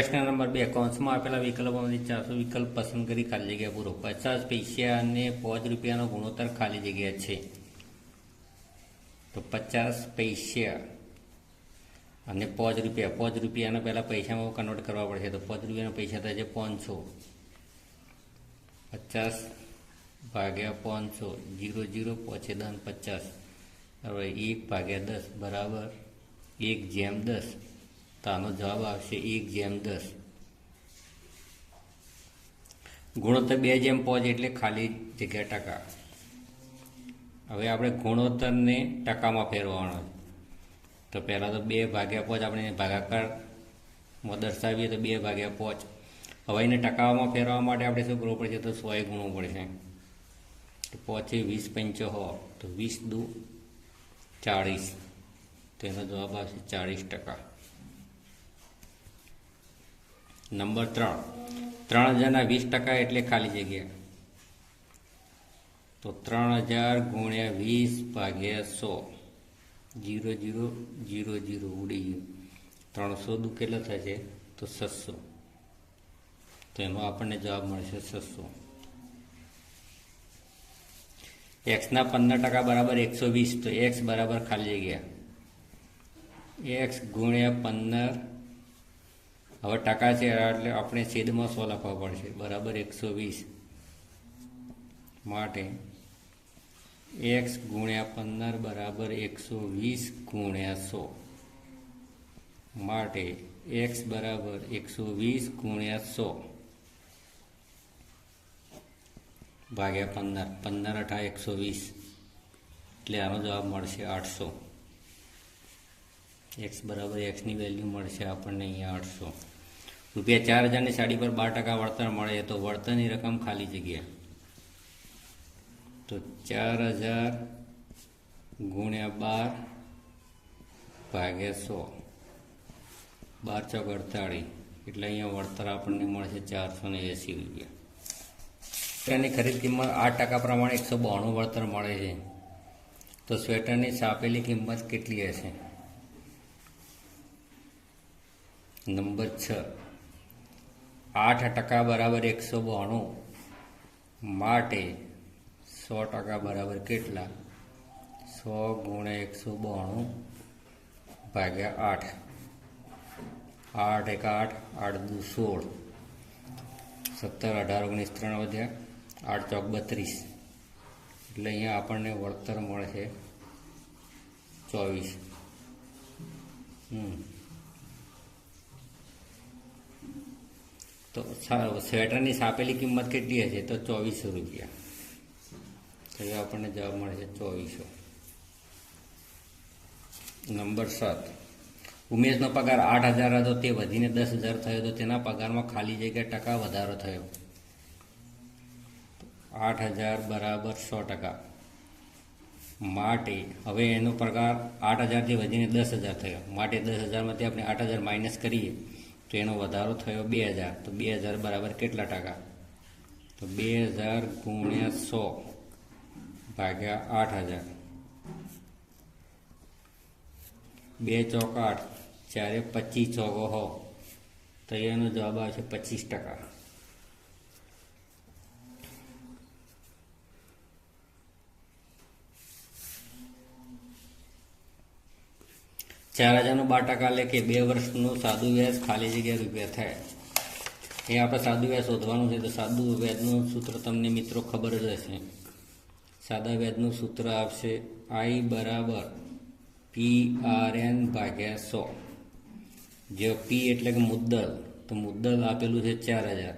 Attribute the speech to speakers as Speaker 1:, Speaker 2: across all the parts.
Speaker 1: પ્રશ્ન નંબર 2 કૌંસમાં આપેલા વિકલ્પોમાંથી 400 વિકલ્પ પસંદ કરી ખાલી જગ્યા પૂરો. 50 પૈસા અને 5 રૂપિયાનો ગુણોત્તર ખાલી જગ્યા છે. તો 50 પૈસા અને 5 રૂપિયા. 5 રૂપિયાના પહેલાં પૈસામાં કન્વર્ટ કરવા પડશે. તો 5 રૂપિયાના પૈસા થાય છે 500. 50 ભાગ્યા 500 0 0 5 10 50. હવે 1/10 બરાબર 1/10. તો આનો જવાબ આવશે 1/10. ગુણોત્તર 2/5 એટલે ખાલી જગ્યા ટકા. હવે આપણે ગુણોત્તરને ટકામાં ફેરવવાનો છે. તો પહેલાં તો 2/5 આપણે ભાગાકારમાં દર્શાવીએ તો 2/5. હવે એને ટકામાં ફેરવવા માટે આપણે શું કરવું પડશે? તો 100 ગુણવું પડશે. તો 5 20 100 તો 20 દુ 40. તો એનો જવાબ આવશે 40%. નંબર 3 3000ના 20% એટલે ખાલી જગ્યા. તો 3000 ગુણ્યા 20/100 0 0 0 0 ઉડી ગયું. 300 દુ કેટલો થશે? તો 600. તો એનો આપણને જવાબ મળશે 600. એક્સના 15% બરાબર 120. તો એક્સ બરાબર ખાલી જગ્યા એક્સ ગુણ્યા 15. હવે ટકા છે એટલે આપણે છેદમાં 100 લખવા પડશે બરાબર 120. માટે એક્સ ગુણ્યા 15 બરાબર 120 ગુણ્યા 100. માટે એક્સ બરાબર 120 ગુણ્યા 100 ભાગ્યા 15. 15 × 120 એટલે આનો જવાબ મળશે 800. એક્સ બરાબર એક્સની વેલ્યુ મળશે આપણને અહીંયા 800. રૂપિયા 4000ની સાડી પર 12% વળતર મળે તો વળતરની રકમ ખાલી જગ્યા. તો 4000 ગુણ્યા 12 ભાગ્યા 100 12 × 48 એટલે અહીંયા વળતર આપણને મળશે 480 રૂપિયા. સ્વેટરની ખરીદ કિંમત 8% પ્રમાણે 192 વળતર મળે છે. તો સ્વેટરની છાપેલી કિંમત કેટલી હશે? નંબર 6 8% બરાબર 192 માટે 100% બરાબર કેટલા? 100 ગુણ્યા 192 ભાગ્યા 8. 8 × 8 8 દુ 16. 17 18 19 3 વધ્યા 8 × 4 32. એટલે અહીંયા આપણને વળતર મળશે 24. તો સ્વેટરની છાપેલી કિંમત કેટલી હશે? તો 2400 રૂપિયા. તો એ આપણને જવાબ મળશે 2400. નંબર 7 ઉમેશનો પગાર 8000 હતો તે વધીને 10000 થયો તો તેના પગારમાં ખાલી જગ્યા ટકા વધારો થયો. 8000 બરાબર 100%. માટે હવે એનો પગાર 8000થી વધીને 10000 થયો. માટે 10000માંથી આપણે 8000 માઇનસ કરીએ તો એનો વધારો થયો 2000. તો 2000 બરાબર કેટલા ટકા? તો 2000 ગુણ્યા 100 ભાગ્યા 8000. 2 ચોક 8 4 25 ચોકો હો. તો એનો જવાબ આવશે 25%. $4000નું 12% એટલે કે 2 વર્ષનું સાદું વ્યાજ ખાલી જગ્યા રૂપિયા થાય. એ આપણે સાદું વ્યાજ શોધવાનું છે. તો સાદું વ્યાજનું સૂત્ર તમને મિત્રો ખબર જ હશે. સાદા વ્યાજનું સૂત્ર આવશે I બરાબર PRN ભાગ્યા 100. જે P એટલે કે મુદ્દલ. તો મુદ્દલ આપેલું છે 4000.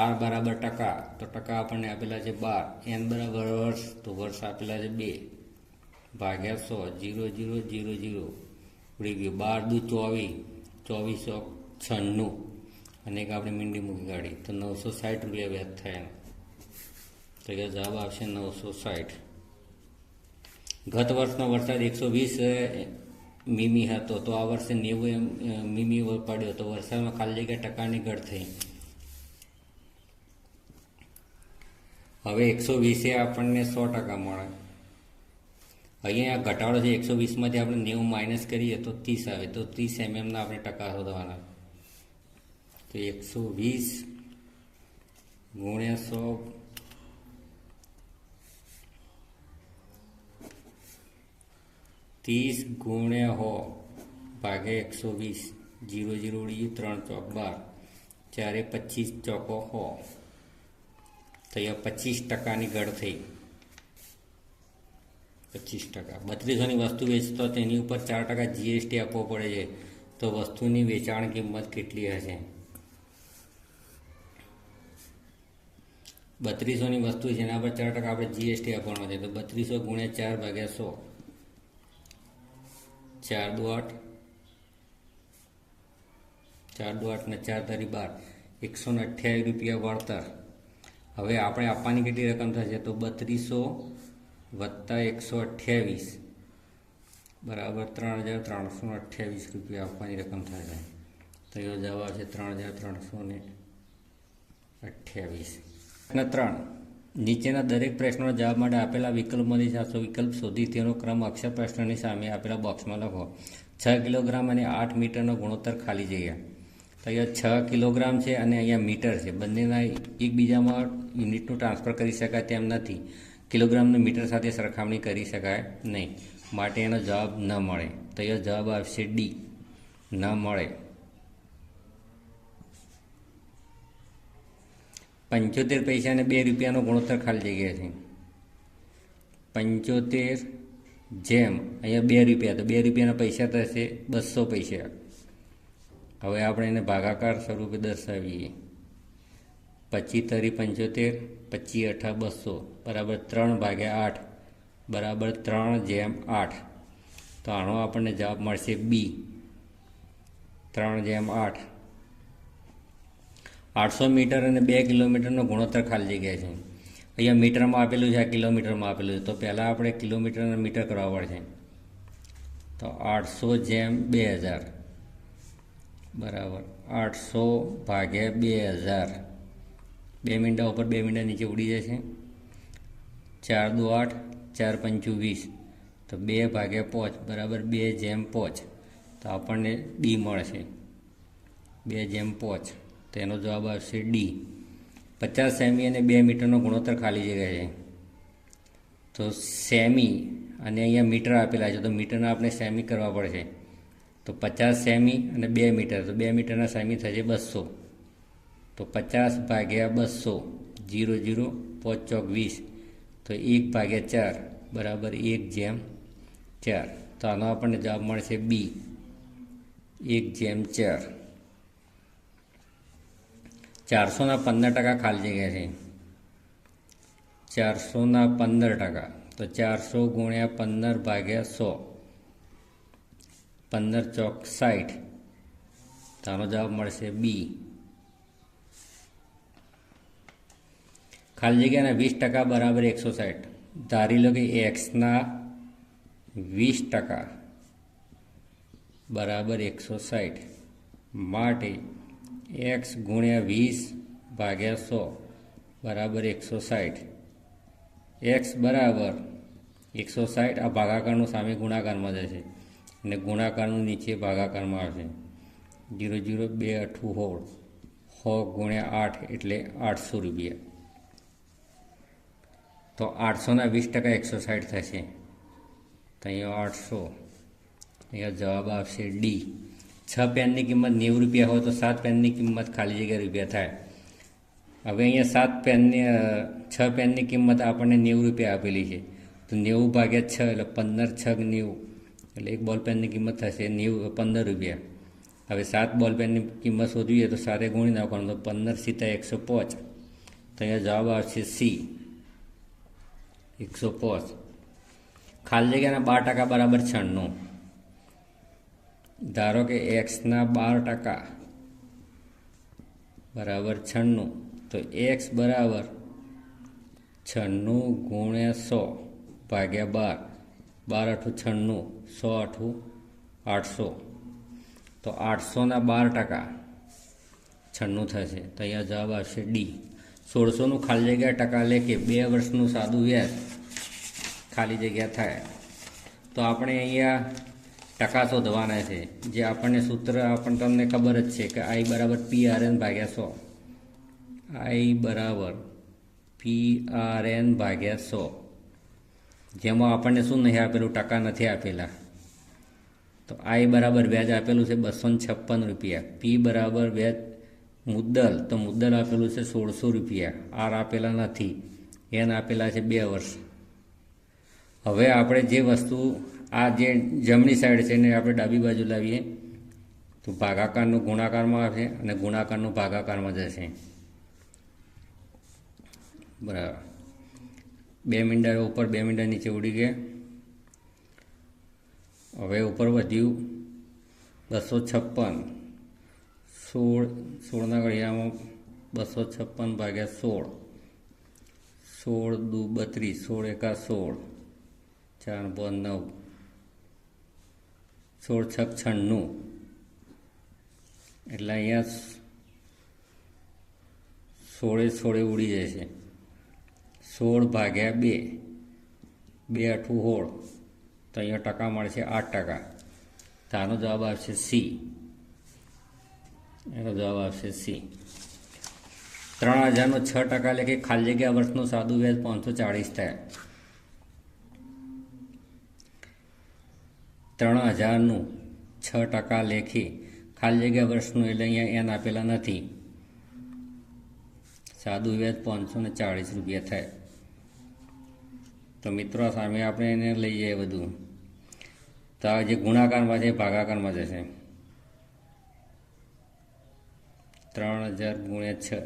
Speaker 1: R બરાબર ટકા. તો ટકા આપણને આપેલા છે 12. N બરાબર વર્ષ. તો વર્ષ આપેલા છે 2 ભાગ્યા 100 0 0 0 0 ઉડી ગયું. 12 દુ 24 2496 અને એક આપણે મીંડી મૂકી કાઢી તો 960 રૂપિયા વ્યાજ થાય. તો કે જવાબ આવશે 960. ગત વર્ષનો વરસાદ 120 મીમી હતો તો આ વર્ષે 90 મીમી પડ્યો તો વરસાદમાં ખાલી જગ્યા ટકાની ઘટ થઈ. હવે 120 આપણને 100% મળે. અહીંયા ઘટાડો છે 120માંથી આપણે 90 માઇનસ કરીએ તો 30 આવે. તો 30 mm આપણે ટકા શોધવાના. તો 120 ગુણ્યા 100 30 ગુણ્યા 100 ભાગ્યા 120 0 0 ઉડી 3 ચોક 12 4 25 ચોકો 100 તો અહીંયા 25%ની ઘટ થઈ 25%. 3200ની વસ્તુ વેચતો તેની ઉપર 4% GST આપવો પડે છે. તો વસ્તુની વેચાણ કિંમત કેટલી હશે? 3200ની વસ્તુ જેના પર 4% આપણે GST આપવાનો છે. તો 3200 ગુણ્યા 4 ભાગ્યા 100 4 દુ 8 4 દુ 8 ને 4 તારી 12 128 રૂપિયા વળતર. હવે આપણે આપવાની કેટલી રકમ થશે? તો 3200 વત્તા 128 બરાબર 3328 રૂપિયા આપવાની રકમ થશે. તો એનો જવાબ છે 3328. 3 નીચેના દરેક પ્રશ્નોના જવાબ માટે આપેલા વિકલ્પોમાંથી સાચો વિકલ્પ શોધી તેનો ક્રમ અક્ષર પ્રશ્નની સામે આપેલા બોક્સમાં લખો. 6 કિલોગ્રામ અને 8 મીટરનો ગુણોત્તર ખાલી જગ્યા. તો અહીંયા 6 કિલોગ્રામ છે અને અહીંયા મીટર છે. બંનેના એકબીજામાં યુનિટનું ટ્રાન્સફર કરી શકાય તેમ નથી. કિલોગ્રામને મીટર સાથે સરખામણી કરી શકાય નહીં, માટે એનો જવાબ ન મળે. તો અહીંયા જવાબ આવશે ડી, ન મળે. 75 પૈસા અને 2 રૂપિયાનો ગુણોત્તર ખાલી જગ્યા છે. 75 જેમ અહીંયા 2 રૂપિયા, તો 2 રૂપિયાના પૈસા થશે 200 પૈસા. હવે આપણે એને ભાગાકાર સ્વરૂપે દર્શાવીએ. 25 તરી 75, 25 અઠા 200 બરાબર 3 ભાગ્યા 8 બરાબર 3/8. તો આનો આપણને જવાબ મળશે બી, 3/8. 800 મીટર અને 2 કિલોમીટરનો ગુણોત્તર ખાલી જગ્યા છે. અહીંયા મીટરમાં આપેલું છે, આ કિલોમીટરમાં આપેલું છે. તો પહેલાં આપણે કિલોમીટર અને મીટર કરવા પડશે. તો 800/2000 બરાબર 800 ભાગ્યા 2000. 2 મીંડા ઉપર 2 મીંડા નીચે ઉડી જશે. 4 દુ 8, 4 પંચું 20. તો 2 ભાગ્યા 5 બરાબર 2/5. તો આપણને ડી મળશે 2/5. તો એનો જવાબ આવશે ડી. 50 સેમી અને 2 મીટરનો ગુણોત્તર ખાલી જગ્યા છે. તો સેમી અને અહીંયા મીટર આપેલા છે, તો મીટરના આપણે સેમી કરવા પડશે. તો 50 સેમી અને 2 મીટર, તો 2 મીટરના સેમી થશે 200. તો 50 ભાગ્યા 200 0 0 5 ચોક 20. તો 1/4 બરાબર 1/4. તો આનો આપણને જવાબ મળશે બી, 1/4. 400ના 15% ખાલી જગ્યા છે. 400ના 15%. તો 400 ગુણ્યા 15 ભાગ્યા 100 15 ચોક 60. તો આનો જવાબ મળશે બી. ખાલી જગ્યાના 20% બરાબર 160. ધારી લો કે એક્સના 20% બરાબર 160 માટે એક્સ ગુણ્યા 20 ભાગ્યા 100 બરાબર 160. એક્સ બરાબર 160. આ ભાગાકારનું સામે ગુણાકારમાં જશે અને ગુણાકારનું નીચે ભાગાકારમાં આવશે. 0 0 2 8 100 ગુણ્યા 8 એટલે 800 રૂપિયા. તો 800ના 20% 160 થશે. તો અહીંયા 800. અહીંયા જવાબ આવશે ડી. 6 પેનની કિંમત 90 રૂપિયા હોય તો 7 પેનની કિંમત ખાલી જગ્યા રૂપિયા થાય. હવે અહીંયા 6 પેનની કિંમત આપણને 90 રૂપિયા આપેલી છે. તો 90 ભાગ્યા 6 એટલે 15 6 90 એટલે એક બોલ પેનની કિંમત થશે 15 રૂપિયા. હવે 7 બોલ પેનની કિંમત શોધવી તો 7 ગુણી નાખવાનું, તો 15 × 105. તો અહીંયા જવાબ આવશે સી, 105. ખાલી જગ્યાના 12% બરાબર 96. ધારો કે એક્સના 12% બરાબર 96. તો એક્સ બરાબર 96 ગુણ્યા 100 ભાગ્યા 12 12 8 96 100 800. તો 800ના 12% 96 થશે. તો અહીંયા જવાબ આવશે ડી. 1600નું ખાલી જગ્યા ટકા લે કે 2 વર્ષનું સાદું વ્યાજ ખાલી જગ્યા થાય. તો આપણે અહીંયા ટકા શોધવાના છે, જે આપણને સૂત્ર તમને ખબર જ છે કે આઈ બરાબર PRN ભાગ્યા 100. આઈ બરાબર PRN ભાગ્યા 100, જેમાં આપણને શું નહીં આપેલું? ટકા નથી આપેલા. તો આઈ બરાબર વ્યાજ આપેલું છે 256 રૂપિયા. પી બરાબર વ્યાજ મુદ્દલ, તો મુદ્દલ આપેલું છે 1600 રૂપિયા. આર આપેલા નથી, એન આપેલા છે 2 વર્ષ. હવે આપણે જે વસ્તુ આ જે જમણી સાઈડ છે એને આપણે ડાબી બાજુ લાવીએ તો ભાગાકારનું ગુણાકારમાં આવશે અને ગુણાકારનું ભાગાકારમાં જશે. બરાબર. 2 મીંડા ઉપર 2 મીંડા નીચે ઉડી ગયા. હવે ઉપર વધ્યું 256. 16ના ઘડિયામાં 256 ભાગ્યા 16. 16 દુ 32, 16 એકા 16, 4 5 9, 16 6 96. એટલે અહીંયા 16 ઉડી જશે. 16 ભાગ્યા 2, 2 8 16, તો અહીંયા ટકા મળશે 8%. તો આનો જવાબ આવશે સી. એનો જવાબ આવશે સી. 3000નો 6% એટલે કે ખાલી જગ્યા વર્ષનું સાદું વ્યાજ 540 થાય. 3000નું 6% લેખી ખાલી જગ્યા વર્ષનું, એટલે અહીંયા એન આપેલા નથી. સાદું વ્યાજ 540 રૂપિયા થાય. તો મિત્રો સામે આપણે એને લઈ જઈએ બધું. તો આ જે ગુણાકારમાં છે ભાગાકારમાં જશે. 3000 ગુણ્યા 6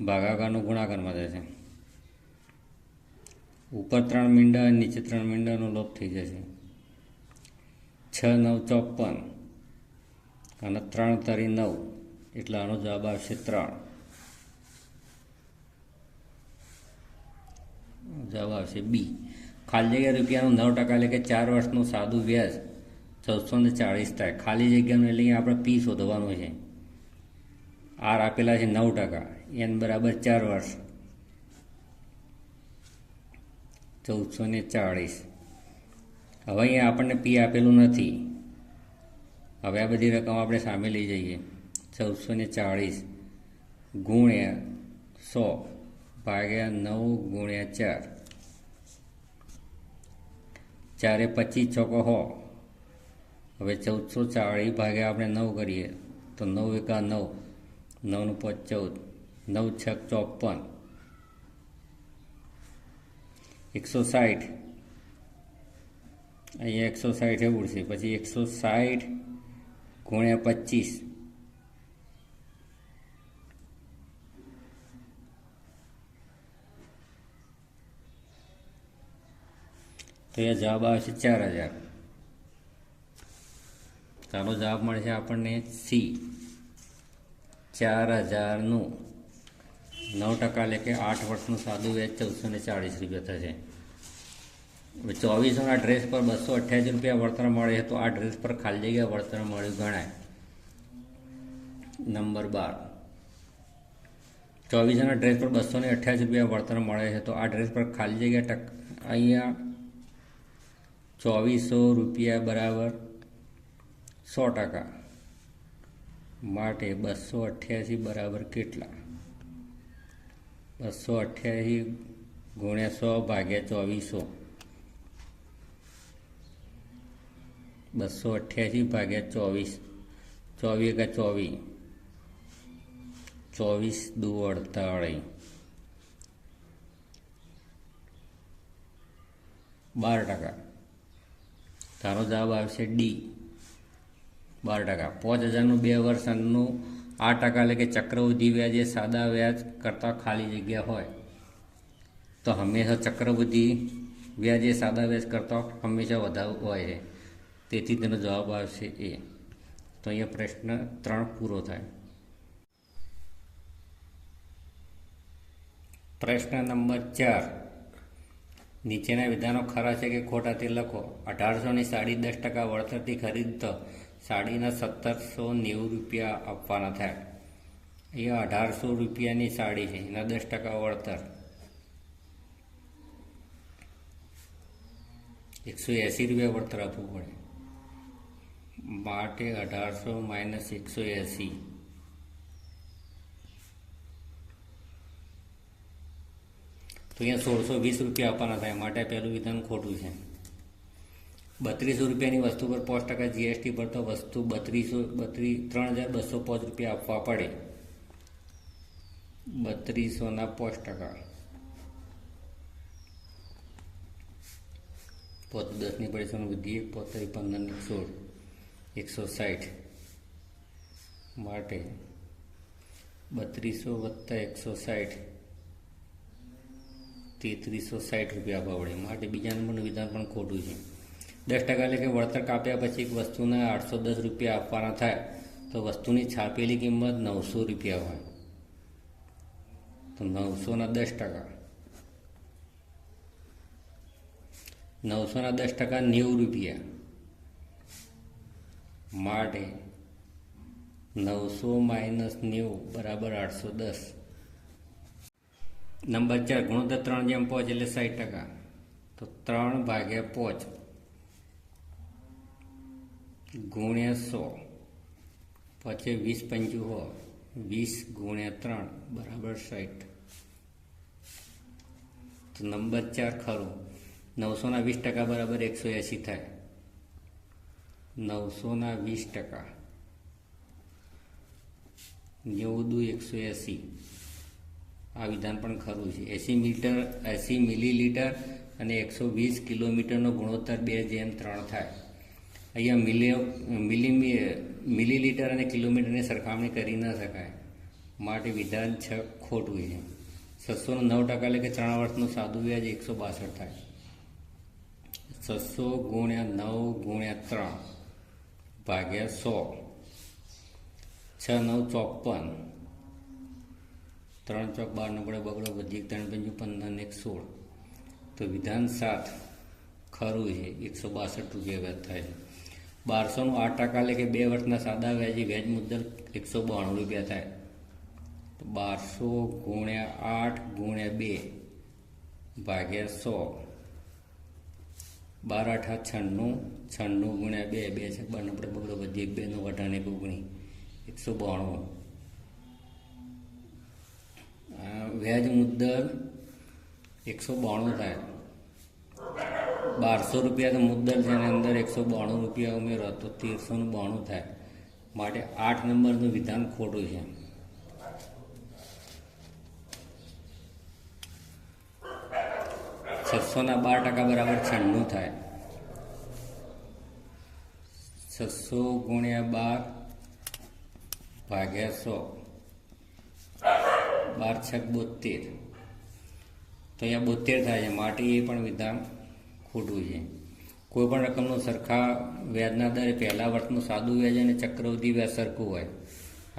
Speaker 1: ભાગાકારનું ગુણાકારમાં જશે. ઉપર 3 મીંડા નીચે 3 મીંડાનો લોપ થઈ જશે. 6 9 54 અને 3 તરી 9, એટલે આનો જવાબ આવશે 3. જવાબ આવશે બી. ખાલી જગ્યા રૂપિયાનું 9% એટલે કે 4 વર્ષનું સાદું વ્યાજ 1440 થાય. ખાલી જગ્યાનું એટલે આપણે પી શોધવાનું છે. આર આપેલા છે 9%, એન બરાબર 4 વર્ષ, 1440. હવે અહીંયા આપણને પી આપેલું નથી. હવે આ બધી રકમ આપણે સામે લઈ જઈએ. 1440 ગુણ્યા 100 ભાગ્યા 9 ગુણ્યા 4. 4 એ 25 ચોકો 100. હવે 1440 ભાગ્યા આપણે 9 કરીએ તો 9 એકા 9, 9 નું 5 14, 9 6 54, 160. અહીંયા 160 એવું છે. પછી 160 ગુણ્યા 25, તો એ જવાબ આવે છે 4000. ચાલો જવાબ મળે છે આપણને સી. 4000નું 9% એટલે કે 8 વર્ષનું સાદું વ્યાજ 1440 રૂપિયા થશે. હવે 2400ના ડ્રેસ પર 288 રૂપિયા વળતર મળે તો આ ડ્રેસ પર ખાલી જગ્યા વળતર મળ્યું ગણાય. નંબર 12. 2400ના ડ્રેસ પર 288 રૂપિયા વળતર મળે છે તો આ ડ્રેસ પર ખાલી જગ્યા અહીંયા 2400 રૂપિયા બરાબર 100%. માટે 288 બરાબર કેટલા? 288 ગુણ્યા 100 ભાગ્યા 2400. 288 ભાગ્યા 24, 24 એકા 24, 24 દુ 48, 12%. તારો જવાબ આવશે ડી, 12%. 5000નું 2 વર્ષનું 8% એટલે કે ચક્રવૃદ્ધિ વ્યાજ એ સાદા વ્યાજ કરતાં ખાલી જગ્યા હોય તો હંમેશા ચક્રવૃદ્ધિ વ્યાજ એ સાદા વ્યાજ કરતાં હંમેશા વધારે હોય છે. તેથી તેનો જવાબ આવશે એ. તો અહીંયા પ્રશ્ન 3 પૂરો થાય. પ્રશ્ન નંબર 4. નીચેના વિધાનો ખરા છે કે ખોટા તે લખો. 1800ની સાડી 10% વળતરથી ખરીદતો સાડીના 1790 રૂપિયા આપવાના થાય. અહીંયા 1800 રૂપિયાની સાડી છે, એના 10% વળતર 180 રૂપિયા વળતર આપવું પડે. માટે 1800 - 180 તો અહીંયા 1620 રૂપિયા આપવાના થાય, માટે પહેલું વિધાન ખોટું છે. 3200 રૂપિયાની વસ્તુ પર 5% જીએસટી પર તો વસ્તુ 3205 રૂપિયા આપવા પડે. 3200 ના 5%. 10 ની પડી 100 વધી 15 ની 16 160 માટે 3200 + 160 3360 રૂપિયા આપવા પડે, માટે બીજા નંબરનું વિધાન પણ ખોટું છે. 10% એટલે કે વળતર કાપ્યા પછી એક વસ્તુના 810 રૂપિયા આપવાના થાય તો વસ્તુની છાપેલી કિંમત 900 રૂપિયા હોય, તો 900 ના 10%. 900 ના 10% 90 રૂપિયા, માટે 900 - 90 = 810. નંબર 4 ગુણોત્તર 3/5 એટલે 60%, તો 3/5 ગુણ્યા 100 પછી 20 પંચું હો 20 × 3 = 60. તો નંબર 4 ખરું. 900 ના 20% = 180 થાય. 900 ના 20% 90 × 180. આ વિધાન પણ ખરું છે. 80 મિલીલીટર અને 120 કિલોમીટરનો ગુણોત્તર 2:3 થાય. અહીંયા મિલીલીટર અને કિલોમીટરની સરખામણી કરી ન શકાય, માટે વિધાન 6 ખોટું છે. 609% એટલે કે 3 વર્ષનું સાદું વ્યાજ 162 થાય. 600 × 9 × 3 ભાગ્યા 100. 6 × 9 = 54. 3 × 4 = 12 પડે બગડો વધી 3 × 5 = 15 ને 16. તો વિધાન 7 ખરું છે. 162 રૂપિયા વ્યાજ થાય છે. 1200 નું 8% એટલે કે 2 વર્ષના સાદા વ્યાજ મુદ્દલ 192 રૂપિયા થાય. તો 1200 × 8 × 2 ભાગ્યા 100. 12 × 8 = 96. 96 × 2 2 છે 12 પડે બગડો વધી 2 નો 18 19 192. વ્યાજ મુદ્દલ 192 થાય. 1200 રૂપિયા તો મુદ્દલ છે, એની અંદર 192 રૂપિયા ઉમેરો તો 1392 થાય, માટે 8 નંબરનું વિધાન ખોટું છે. છસો ના 12% = 96 થાય. 600 × 12 ભાગ્યા 100. 12 × 6 = 72. તો અહીંયા 72 થાય છે, માટે એ પણ વિધાન ખોટું છે. કોઈપણ રકમનું સરખા વ્યાજના દરે પહેલા વર્ષનું સાદું વ્યાજ અને ચક્રવૃદ્ધિ વ્યાજ સરખું હોય.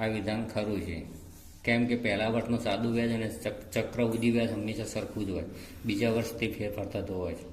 Speaker 1: આ વિધાન ખરું છે, કેમ કે પહેલા વર્ષનું સાદું વ્યાજ અને ચક્રવૃદ્ધિ વ્યાજ હંમેશા સરખું જ હોય, બીજા વર્ષથી ફેરફાર થતો હોય છે.